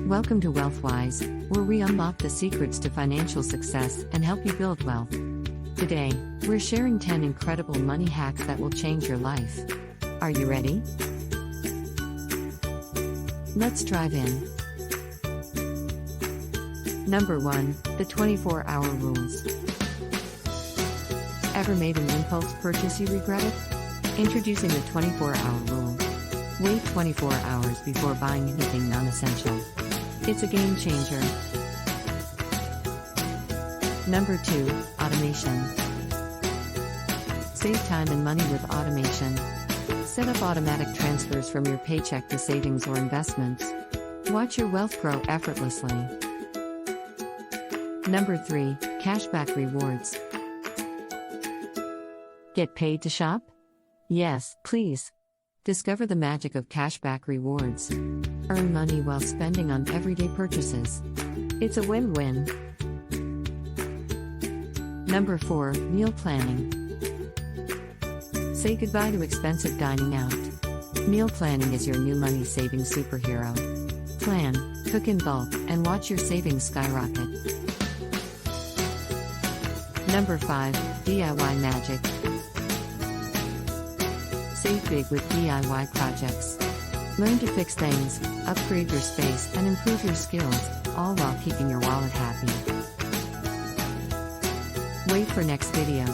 Welcome to WealthWise, where we unlock the secrets to financial success and help you build wealth. Today, we're sharing 10 incredible money hacks that will change your life. Are you ready? Let's dive in. Number 1, the 24-hour rules. Ever made an impulse purchase you regretted? Introducing the 24-hour rule. Wait 24 hours before buying anything non-essential. It's a game changer. Number 2, automation. Save time and money with automation. Set up automatic transfers from your paycheck to savings or investments. Watch your wealth grow effortlessly. Number 3, cashback rewards. Get paid to shop? Yes, please. Discover the magic of cashback rewards. Earn money while spending on everyday purchases. It's a win-win. Number 4, meal planning. Say goodbye to expensive dining out. Meal planning is your new money-saving superhero. Plan, cook in bulk, and watch your savings skyrocket. Number 5, DIY magic. Save big with DIY projects. Learn to fix things, upgrade your space, and improve your skills, all while keeping your wallet happy. Wait for next video.